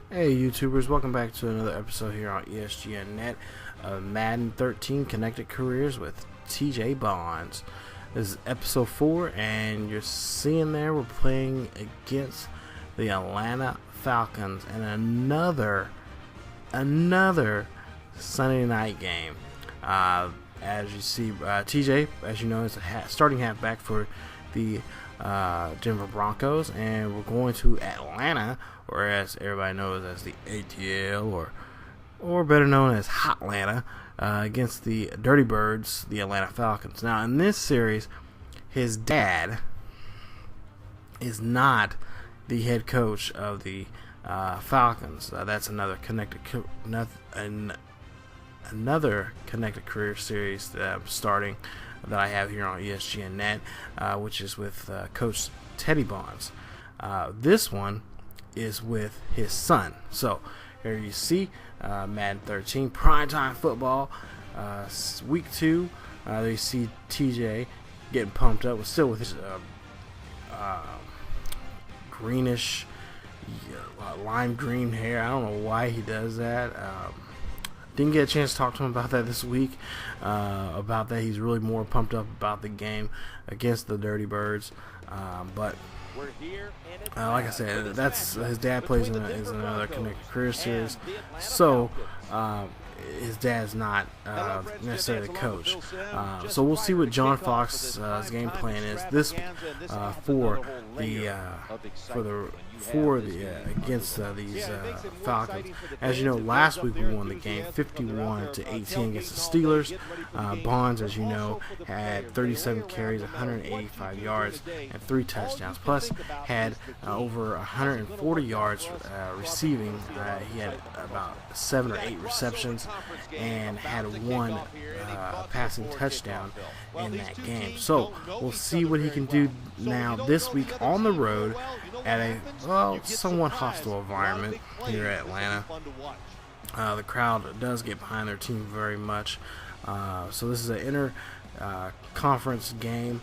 Hey YouTubers, welcome back to another episode here on ESGNet of Madden 13 Connected Careers with TJ Bonds. This is episode 4 and you're seeing there we're playing against the Atlanta Falcons and another Sunday night game. As you see, TJ, as you know, is a starting halfback for the Denver Broncos, and we're going to Atlanta, or as everybody knows as the ATL, or better known as Hotlanta, against the Dirty Birds, the Atlanta Falcons. Now, in this series, his dad is not the head coach of the Falcons. That's another connected career series that I'm starting, that I have here on ESGNet, which is with Coach Teddy Bonds. This one is with his son. So here you see Madden 13 primetime football, week 2. There you see TJ getting pumped up, still with his greenish, lime green hair. I don't know why he does that. Didn't get a chance to talk to him about that this week. About that, he's really more pumped up about the game against the Dirty Birds. But like I said, that's his dad plays in another Connected Career series. So his dad's not necessarily the coach. So we'll see what John Fox's game plan is this against these Falcons. As you know, last week we won the game 51-18 against the Steelers. Bonds, as you know, had 37 carries, 185 yards, and 3 touchdowns. Plus, had over 140 yards receiving. He had about 7 or 8 receptions and had 1 passing touchdown in that game. So we'll see what he can do now this week on the road at a somewhat hostile environment here at Atlanta. The crowd does get behind their team very much. So this is an inter-conference game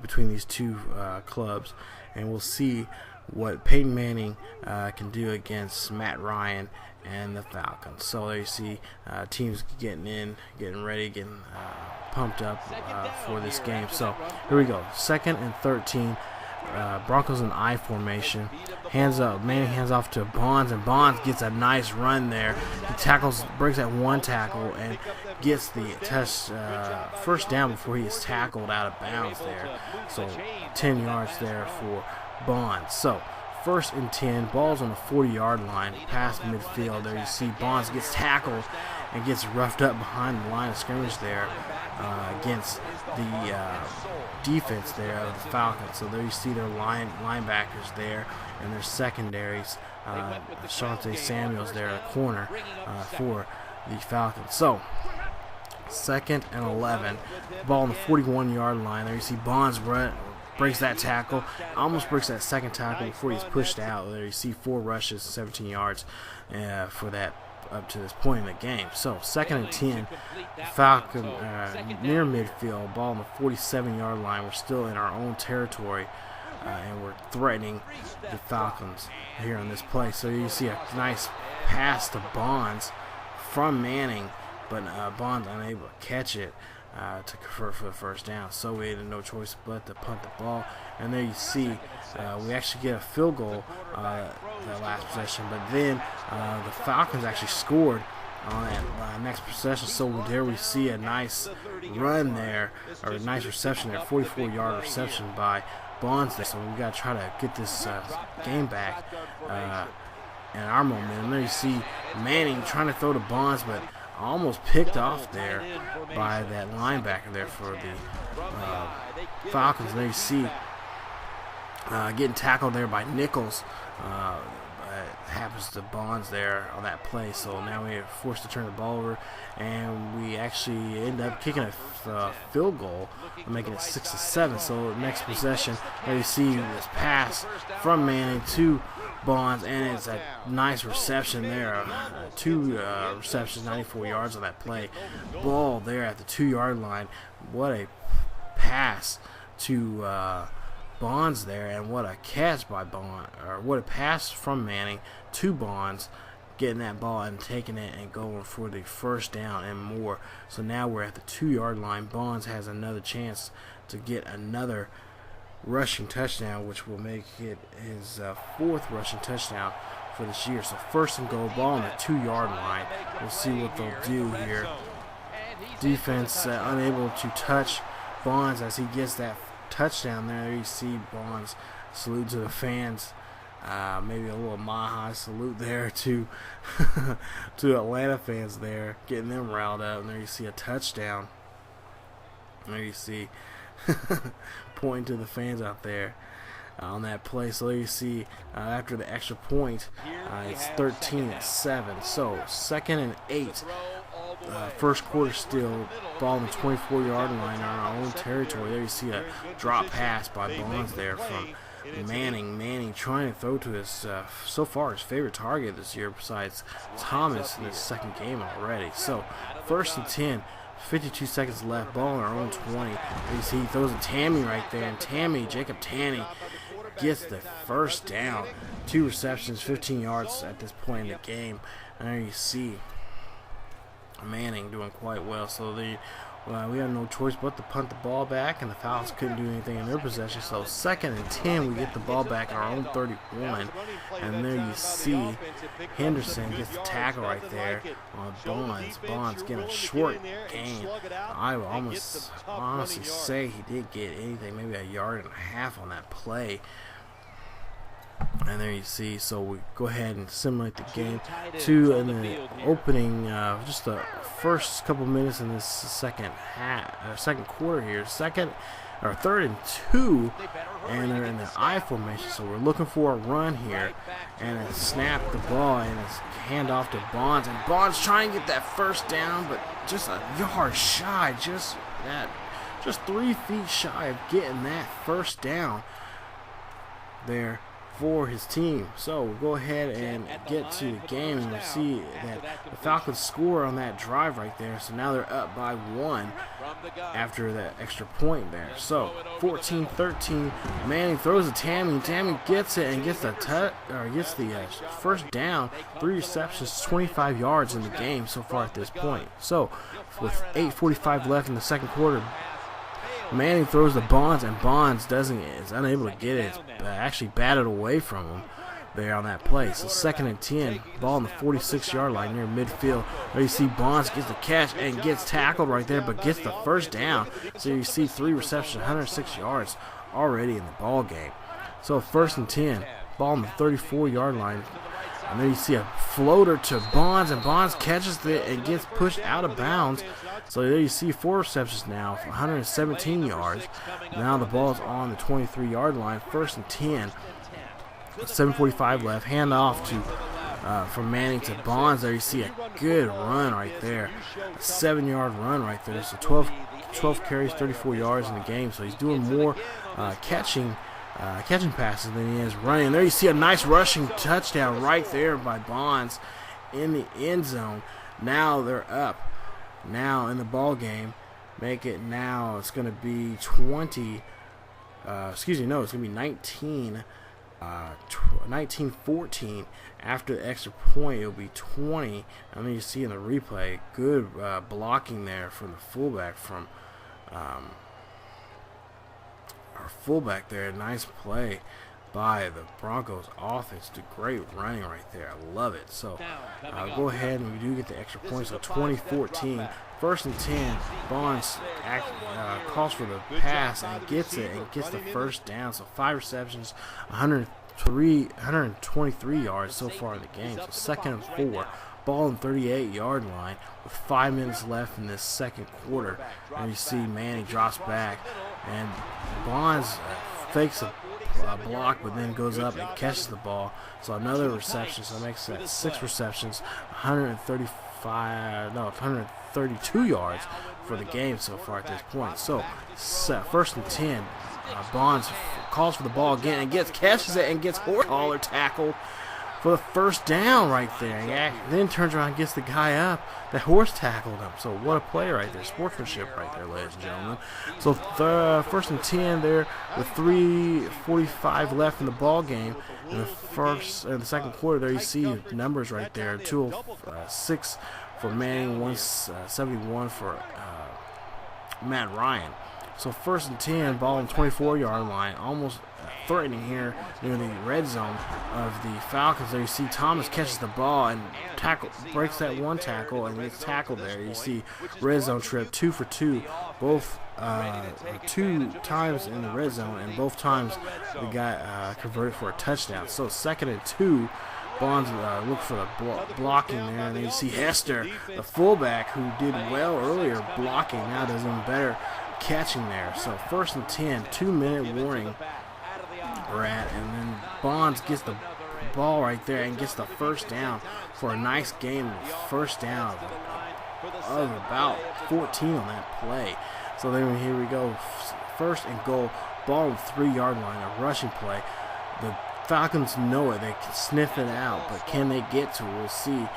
between these two clubs, and we'll see what Peyton Manning can do against Matt Ryan and the Falcons. So there you see teams getting ready, getting pumped up for this game. So here we go, 2nd and 13. Broncos in I formation. Hands up. Manning hands off to Bonds, and Bonds gets a nice run there. He breaks that 1 tackle, and gets the first down before he is tackled out of bounds there. So 10 yards there for Bonds. So 1st and 10. Ball's on the 40-yard line, past midfield. There you see Bonds gets tackled and gets roughed up behind the line of scrimmage there against the defense there of the Falcons. So there you see their linebackers there and their secondaries. Shante Samuels there at corner for the Falcons. So 2nd and 11. Ball on the 41-yard line. There you see Bonds breaks that tackle, almost breaks that 2nd tackle before he's pushed out. There you see 4 rushes, 17 yards for that up to this point in the game. So 2nd and 10, Falcon near midfield, ball on the 47-yard line. We're still in our own territory, and we're threatening the Falcons here on this play. So you see a nice pass to Bonds from Manning, but Bonds unable to catch it for the first down. So we had no choice but to punt the ball. And there you see we actually get a field goal that last possession, but then the Falcons actually scored on that next possession. So there we see a nice run there, or a nice reception there, 44-yard reception by Bonds there. So we got to try to get this game back in our momentum. There you see Manning trying to throw to Bonds, but almost picked off there by that linebacker there for the Falcons. There you see getting tackled there by Nichols. Happens to Bonds there on that play. So now we are forced to turn the ball over, and we actually end up kicking a field goal, making it 6-7. So next possession, there you see this pass from Manning to Bonds, and it's a nice reception there. 2 receptions, 94 yards on that play. Ball there at the 2-yard line. What a pass to Bonds there, and what a catch by Bonds, or what a pass from Manning to Bonds, getting that ball and taking it and going for the first down and more. So now we're at the 2-yard line. Bonds has another chance to get another rushing touchdown, which will make it his 4th rushing touchdown for this year. So first and goal, ball on the 2-yard line. We'll see what they'll do here. Defense unable to touch Bonds as he gets that touchdown there. You see Bonds salute to the fans. Maybe a little Maha salute there to to Atlanta fans there, getting them riled up. And there you see a touchdown. There you see pointing to the fans out there on that play. So there you see after the extra point, it's 13-7. So 2nd and 8. First quarter still, ball on the 24-yard line on our own territory. There you see a drop pass by Bonds there from Manning trying to throw to his, so far, his favorite target this year besides Thomas in his 2nd game already. So, 1st and 10, 52 seconds left, ball on our own 20. You see he throws a Tammy right there, and Jacob Tanny gets the first down. 2 receptions, 15 yards at this point in the game. And there you see Manning doing quite well. So we had no choice but to punt the ball back, and the Falcons couldn't do anything in their possession. So 2nd and 10, we get the ball back at our own 31, and there you see Henderson gets the tackle right there on Bonds. Bonds getting a short gain. I would almost honestly say he did get anything, maybe 1.5 yards on that play. And there you see, so we go ahead and simulate the game. In the opening, just the first couple minutes in this second quarter here, 3rd and 2, and they're in the I formation. So we're looking for a run here, and it snapped the ball and it's hand off to Bonds, and Bonds trying to get that first down, but just a yard shy, just 3 feet shy of getting that first down there for his team. So we'll go ahead and get to the game, and we'll see that the Falcons score on that drive right there. So now they're up by 1 after that extra point there. So 14-13, Manning throws a Tammy. Tammy gets it and gets the first down. 3 receptions, 25 yards in the game so far at this point. So with 8:45 left in the 2nd quarter, Manning throws the Bonds, and Bonds is unable to get it. It's actually batted away from him there on that play. So 2nd and 10, ball on the 46-yard line near midfield. There you see Bonds gets the catch and gets tackled right there, but gets the first down. So you see 3 receptions, 106 yards already in the ball game. So 1st and 10, ball on the 34-yard line. And then you see a floater to Bonds, and Bonds catches it and gets pushed out of bounds. So there you see 4 receptions now for 117 yards. Now the ball is on the 23-yard line. 1st and 10. 7:45 left. Hand off to from Manning to Bonds. There you see a good run right there. A 7-yard run right there. So 12 carries, 34 yards in the game. So he's doing more catching passes than he is running. There you see a nice rushing touchdown right there by Bonds in the end zone. Now they're up. Now in the ball game, make it now. It's going to be 20. It's going to be 19-14. After the extra point, it'll be 20. And then you see in the replay, good blocking there from the fullback from our fullback there. Nice play by the Broncos offense. Great running right there. I love it. So go ahead and we do get the extra points. So 20-14. 1st and 10. Bonds calls for the pass and gets it and gets the first down. So 5 receptions, 123 yards so far in the game. So 2nd and 4. Ball on 38-yard line with 5 minutes left in this 2nd quarter. And you see Manning drops back, and Bonds fakes a block, but then goes up and catches the ball. So another reception, so it makes that 6 receptions, 132 yards for the game so far at this point. So 1st and 10, Bonds calls for the ball again and catches it and gets Hortaller tackled for the first down right there. Yeah, then turns around and gets the guy up. The horse tackled him. So what a play right there. Sportsmanship right there, ladies and gentlemen. So first and 10 there with 3:45 left in the ball game. In the second quarter there, you see numbers right there. 206 for Manning, 171 for Matt Ryan. So first and 10, ball on the 24-yard line, almost threatening here near the red zone of the Falcons. There you see Thomas catches the ball and breaks that one tackle and gets tackled there. You see red zone trip, 2 for 2, both 2 times in the red zone, and both times the guy converted for a touchdown. So second and 2. Bonds look for the blocking there, and then you see Hester, the fullback, who did well earlier blocking, now does even better catching there. So first and 10, 2-minute warning we're at, and then Bonds gets the ball right there and gets the first down for a nice game. First down of about 14 on that play. So then here we go, first and goal, ball on the 3-yard line, a rushing play. The Falcons know it. They can sniff it out, but can they get to it? We'll see.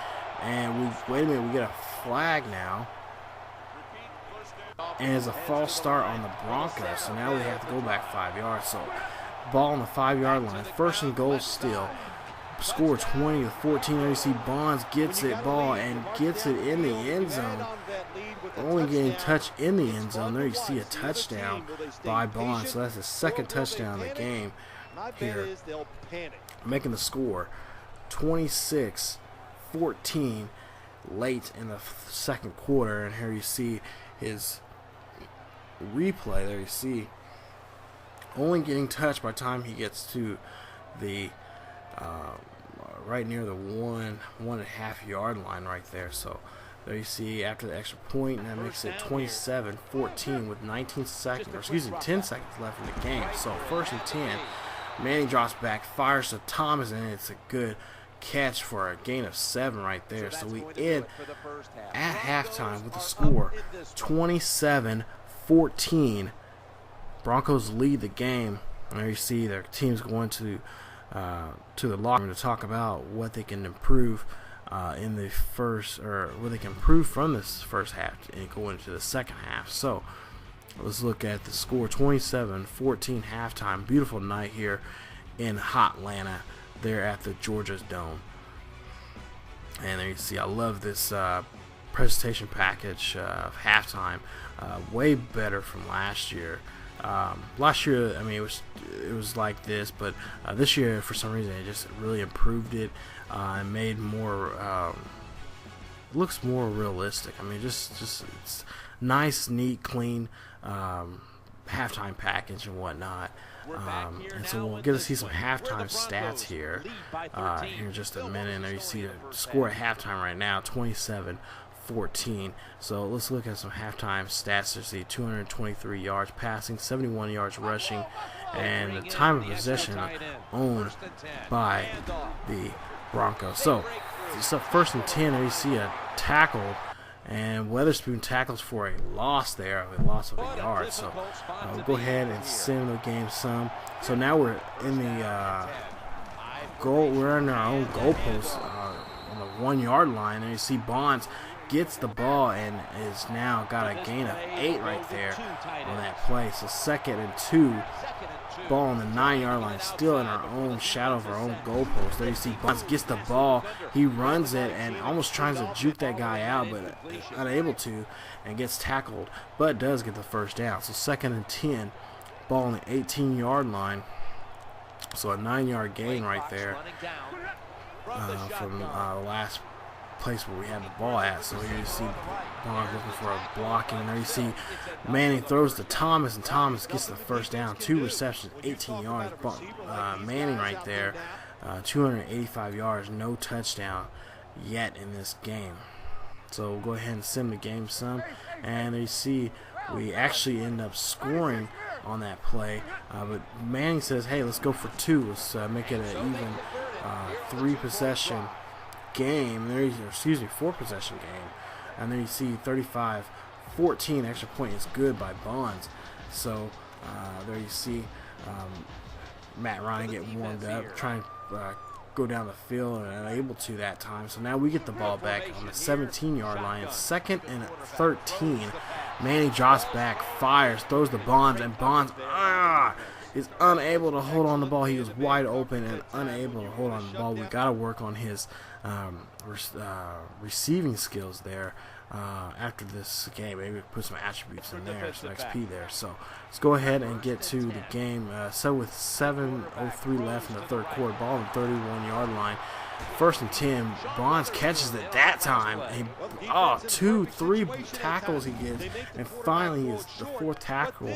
And wait a minute, we get a flag now. And it's a false start on the Broncos, so now we have to go back 5 yards. So ball on the 5-yard line. First and goal still. Score 20-14. There you see Bonds gets it ball and gets it in the end zone. Only getting touch in the end zone. There you see a touchdown by Bonds. So that's the second touchdown of the game here, making the score 26-14 late in the second quarter. And here you see his replay. There you see only getting touched by the time he gets to the right near the 1.5 yard line right there. So there you see after the extra point, and that makes it 27-14 with 10 seconds left in the game. So first and 10, Manning drops back, fires to Thomas, and it's a good catch for a gain of 7 right there. So we end at halftime with the score 27-14. Broncos lead the game. And there you see their team's going to the locker room to talk about what they can improve in the first, or what they can improve from this first half and go into the second half. So let's look at the score. 27-14 halftime. Beautiful night here in Hotlanta there at the Georgia's Dome. And there you see, I love this presentation package of halftime. Way better from last year. Last year, I mean, it was like this, but this year, for some reason, it just really improved it and made more looks more realistic. I mean, just it's nice, neat, clean halftime package and whatnot. And so we'll get to see some halftime stats here in just a minute. And there you see the score at halftime right now, 27-14. So let's look at some halftime stats to see 223 yards passing, 71 yards rushing, and the time of possession owned by the Broncos. So first and 10, there you see a tackle, and Weatherspoon tackles for a loss there, a loss of a yard. So we'll go ahead and send the game some. So now we're in the we're in our own goalpost on the 1 yard line, and you see Bonds gets the ball and is now got a gain of 8 right there on that play. So second and 2, ball on the 9 yard line, still in our own shadow of our own goalpost. There you see Bonds gets the ball, he runs it and almost tries to juke that guy out, but unable to, and gets tackled, but does get the first down. So second and 10, ball on the 18 yard line. So a 9 yard gain right there from the last place where we had the ball at. So here you see Bonds looking for a blocking. There you see Manning throws to Thomas, and Thomas gets the first down. 2 receptions, 18 yards. Manning right there, 285 yards, no touchdown yet in this game. So we'll go ahead and sim the game some. And there you see we actually end up scoring on that play. But Manning says, hey, let's go for 2. Let's make it an even 3 possession game. There, 4 possession game. And then you see 35-14 extra point is good by Bonds. So there you see Matt Ryan getting warmed up, trying to go down the field and unable to that time. So now we get the ball back on the 17-yard line. It's 2nd and 13. Manning drops back, fires, throws the Bonds, and Bonds is unable to hold on the ball. He is wide open and unable to hold on the ball. We got to work on his receiving skills there after this game. Maybe put some attributes in there, some XP there. So let's go ahead and get to the game. So with 7:03 left in the third quarter, ball on the 31-yard line. 1st and 10. Bonds catches it that time. And 2, 3 tackles he gets, and finally is the 4th tackle.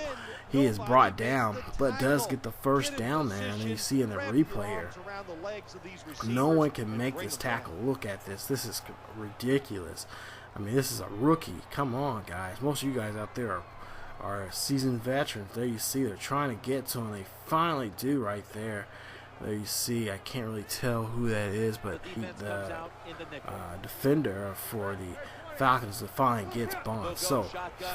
He is brought down, but does get the first down there. And you see in the replay here, no one can make this tackle. Look at this. This is ridiculous. I mean, this is a rookie. Come on, guys. Most of you guys out there are seasoned veterans. There you see they're trying to get to him. They finally do right there. There you see, I can't really tell who that is, but the defender for the Falcons finally gets Bonds. So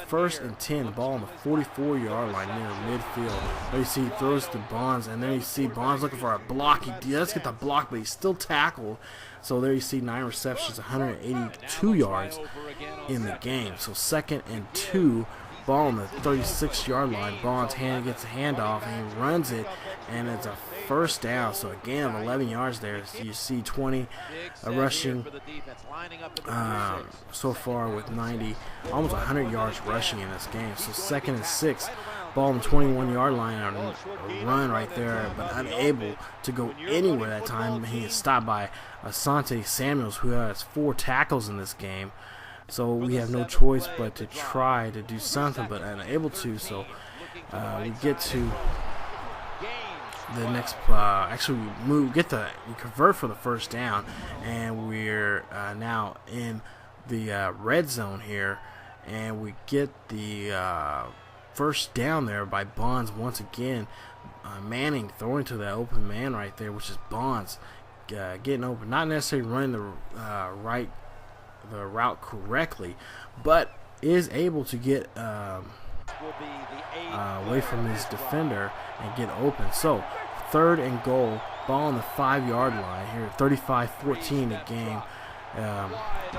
1st and 10, ball on the 44-yard line near midfield. There you see he throws to Bonds, and then you see Bonds looking for a block. He does get the block, but he's still tackled. So there you see 9 receptions, 182 yards in the game. So 2nd and 2. Ball on the 36-yard line. Bonds gets a handoff and he runs it, and it's a first down. So a gain of 11 yards there. So you see 20 rushing so far with 90, almost 100 yards rushing in this game. So 2nd and 6. Ball on the 21-yard line, a run right there, but unable to go anywhere that time. He is stopped by Asante Samuels, who has 4 tackles in this game. So we have no choice but to try to do something, but unable to. So we get to the next. Actually, we convert for the first down, and we're now in the red zone here, and we get the first down there by Bonds once again. Manning throwing to that open man right there, which is Bonds getting open, not necessarily running the route correctly, but is able to get away from his defender and get open. So 3rd and goal, ball on the 5-yard line here, 35-14 the game.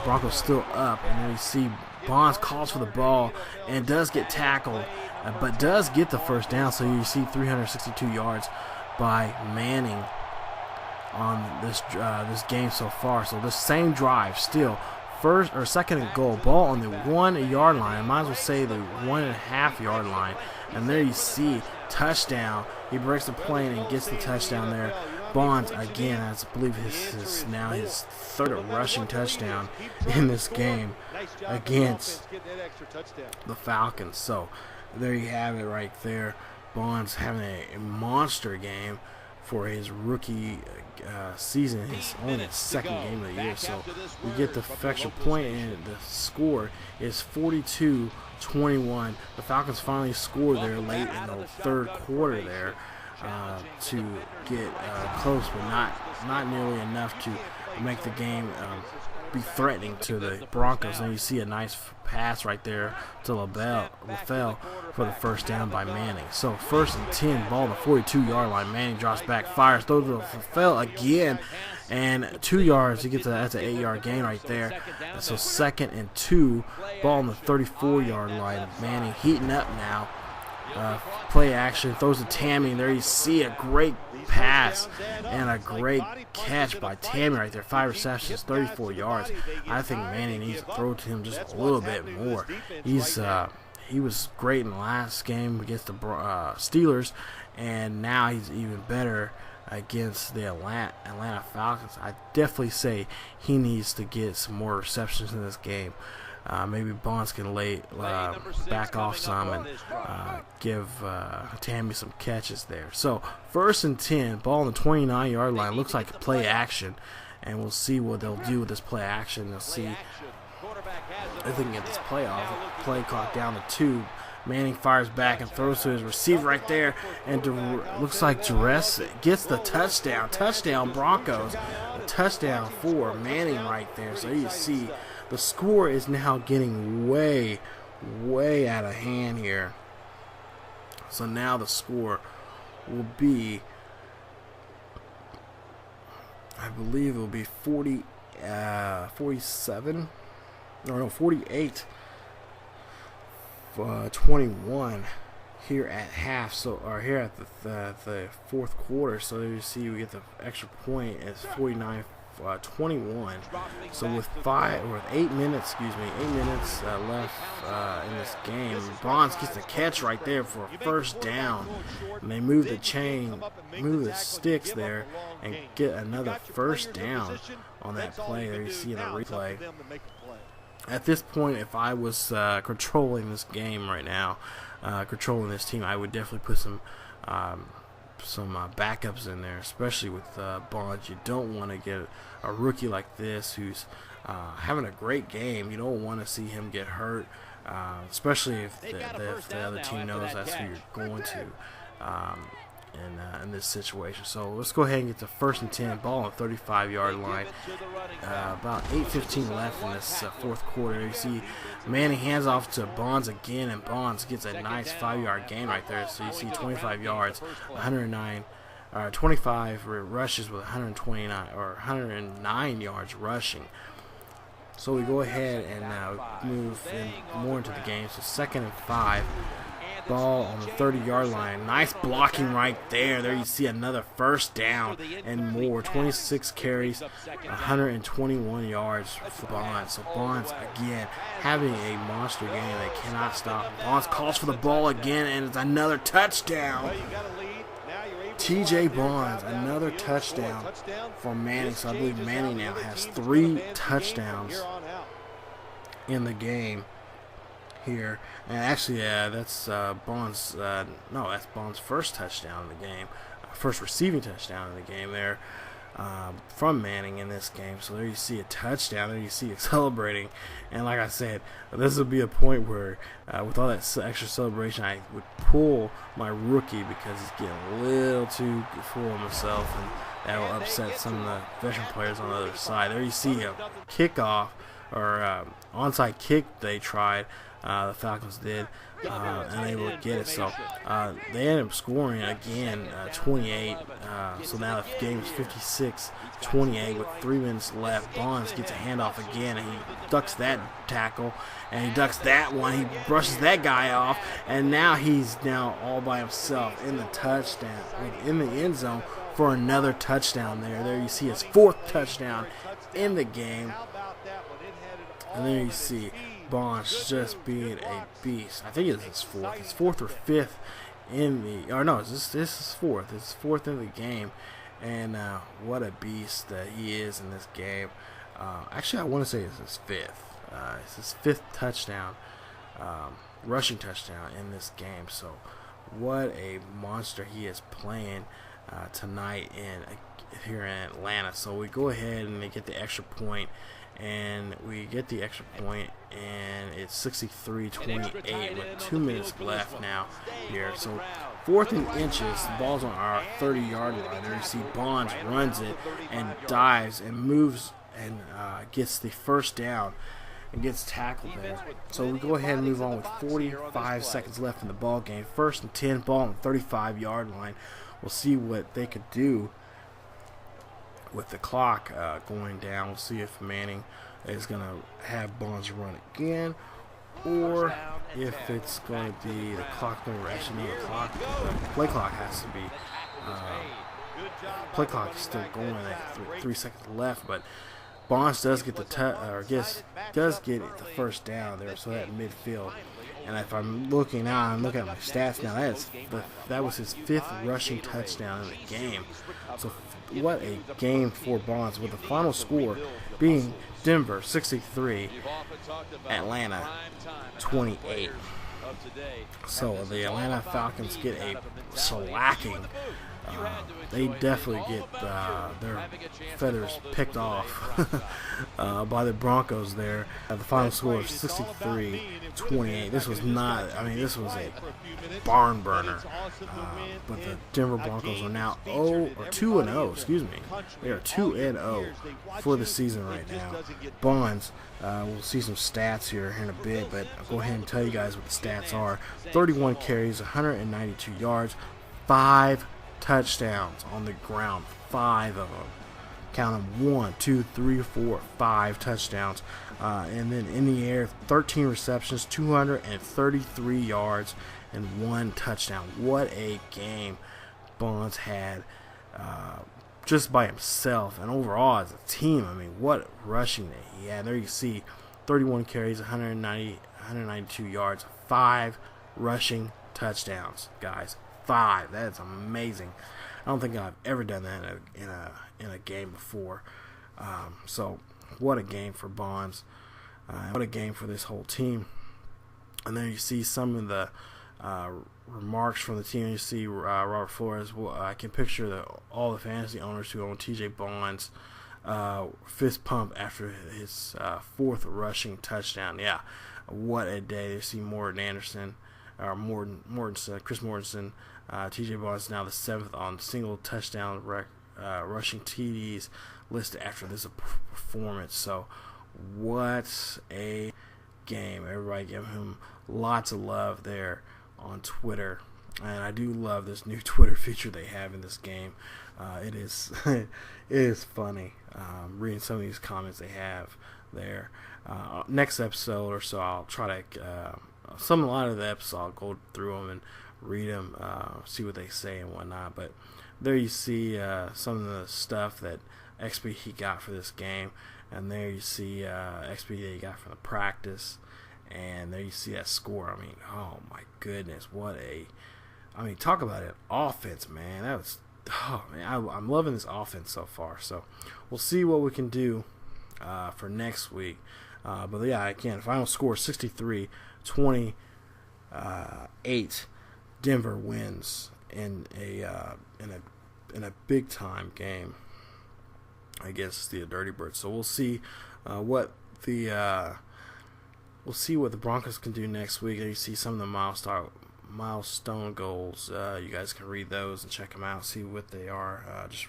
Broncos still up, and then you see Bonds calls for the ball and does get tackled, but does get the first down. So you see 362 yards by Manning on this game so far. So the same drive still. 2nd and goal, ball on the 1-yard line. I might as well say the 1.5-yard line. And there you see touchdown. He breaks the play and gets the touchdown there. Bonds again, I believe this is now his 3rd rushing touchdown in this game against the Falcons. So there you have it right there. Bonds having a monster game for his rookie season. His only 2nd game of the year. So we get the extra point, and the score is 42-21. The Falcons finally scored there late in the 3rd quarter there to get close, but not nearly enough to make the game be threatening to the Broncos. And you see a nice pass right there to LaFell for the first down by Manning. So 1st and 10, ball on the 42-yard line. Manning drops back, fires, throws to LaFell again, and 2 yards. He gets that's an 8-yard gain right there. So 2nd and 2, ball on the 34-yard line. Manning heating up now. Play action, throws to Tammy, and there you see a great pass and a great catch by Tammy right there. 5 receptions, 34 yards. I think Manning needs to throw to him just a little bit more. He was great in the last game against the Steelers, and now he's even better against the Atlanta Falcons. I definitely say he needs to get some more receptions in this game. Maybe Bonds can back off some and give Tammy some catches there. So 1st and 10, ball on the 29-yard line. Looks like a play action, and we'll see what they'll do with this play action. They'll see if they can get this play off. Play clock down to 2. Manning fires back and throws to his receiver right there, and looks like Jerez gets the touchdown. Touchdown Broncos. A touchdown for Manning right there. So you see the score is now getting way out of hand here. So now the score will be I believe it will be 47, or no, 48, 21 here at half. So, or here at the fourth quarter. So there you see we get the extra point. It's 49. 21. So with 8 minutes left in this game, Bonds gets the catch right there for a first down, and they move the sticks there, and get another first down on that play. There you see in the replay. At this point, if I was controlling this game right now, controlling this team, I would definitely put some backups in there, especially with Bonds. You don't want to get a rookie like this who's having a great game. You don't want to see him get hurt, especially if the other team knows that's who you're going to in this situation. So let's go ahead and get to 1st and 10, ball on the 35-yard line. About 8:15 left in this fourth quarter. You see Manning hands off to Bonds again, and Bonds gets a nice 5-yard gain right there. So you see 25 yards, 25 rushes with 109 yards rushing. So we go ahead and move more into the game. So 2nd and 5. Ball on the 30-yard line. Nice blocking right there. There you see another first down and more. 26 carries, 121 yards for Bonds. So Bonds again having a monster game. They cannot stop. Bonds calls for the ball again, and it's another touchdown. TJ Bonds, another touchdown for Manning. So I believe Manning now has 3 touchdowns in the game here. And actually, that's Bonds. No, that's Bonds' first touchdown in the game, first receiving touchdown in the game there from Manning in this game. So there you see a touchdown. There you see it celebrating. And like I said, this would be a point where, with all that extra celebration, I would pull my rookie because he's getting a little too full of himself, and that will upset some of the veteran players on the other side. There you see a kickoff or onside kick they tried. The Falcons did, unable to get it. So they ended up scoring again, 28. So now the game is 56-28 with 3 minutes left. Bonds gets a handoff again, and he ducks that tackle, and he ducks that one. He brushes that guy off, and now he's all by himself in the touchdown, in the end zone for another touchdown there. There you see his 4th touchdown in the game. And there you see Bonds just being a beast. I think it's his 4th. His 4th or 5th in the, or no, this is 4th. It's 4th in the game. And what a beast that he is in this game. Actually, I want to say it's his 5th. It's his 5th touchdown, rushing touchdown in this game. So what a monster he is playing tonight here in Atlanta. So we go ahead and they get the extra point. And we get the extra point, and it's 63-28 with 2 minutes left now here. So 4th and inches, the ball's on our 30-yard line. There you see Bonds runs it and dives and moves and gets the first down and gets tackled there. So we go ahead and move on with 45 seconds left in the ball game. 1st and 10, ball on the 35-yard line. We'll see what they could do with the clock going down. We'll see if Manning is going to have Bonds run again, or if it's going to be the clock. Actually, the play clock has to be. Play clock is still going at 3 seconds left, but Bonds does get does get the first down there, so at midfield. And if I'm looking now, I'm looking at my stats now. That was his 5th rushing touchdown in the game. So what a game for Bonds, with the final score being Denver 63, Atlanta 28. So the Atlanta Falcons get a shellacking. They definitely get their feathers picked off by the Broncos there. The final score of 63-28. This was not, this was a barn burner. But the Denver Broncos are now 2-0, excuse me. They are 2-0 for the season right now. Bonds, we'll see some stats here in a bit, but I'll go ahead and tell you guys what the stats are. 31 carries, 192 yards, 5 touchdowns on the ground, 5 of them. count them, 1, 2, 3, 4, 5 touchdowns. And then in the air, 13 receptions, 233 yards, and 1 touchdown. What a game Bonds had just by himself and overall as a team. I mean, what rushing that he had. There you see 31 carries, 192 yards, 5 rushing touchdowns, guys. 5. That is amazing. I don't think I've ever done that in a game before. So what a game for Bonds. What a game for this whole team. And then you see some of the remarks from the team. You see Robert Flores. Well, I can picture all the fantasy owners who own TJ Bonds fist pump after his 4th rushing touchdown. Yeah, what a day. You see Chris Mortensen. TJ Bonds is now the 7th on single touchdown rushing TDs listed after this performance. So what a game. Everybody give him lots of love there on Twitter. And I do love this new Twitter feature they have in this game. It is it is funny reading some of these comments they have there. Next episode or so, I'll try to a lot of the episodes I'll go through them and read them, see what they say and whatnot. But there you see some of the stuff that XP he got for this game, and there you see XP that he got from the practice, and there you see that score. I mean, oh my goodness, talk about an offense, man. That was, I'm loving this offense so far. So we'll see what we can do for next week. But yeah, again, final score 63-28. Denver wins in a big time game against the Dirty Birds. So we'll see what the Broncos can do next week. You see some of the milestone goals. You guys can read those and check them out, see what they are. Just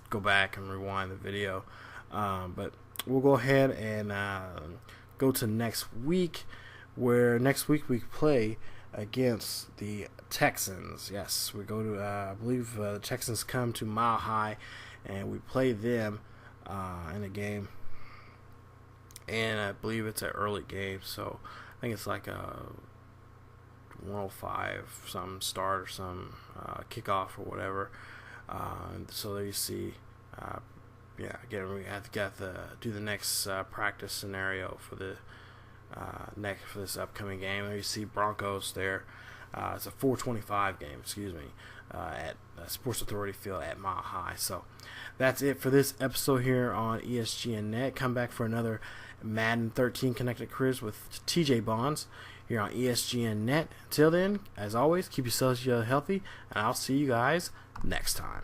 go back and rewind the video. But we'll go ahead and go to next week, where next week we play against the Texans. Yes, we go to, I believe the Texans come to Mile High, and we play them in a game. And I believe it's an early game, so I think it's like a 105 some start or some kickoff or whatever. So there you see, again, we have to do the next practice scenario for the for this upcoming game. There you see Broncos there. It's a 4:25 game, at Sports Authority Field at Mile High. So that's it for this episode here on ESGNet. Come back for another Madden 13 Connected Careers with TJ Bonds here on ESGNet. Until then, as always, keep yourselves healthy, and I'll see you guys next time.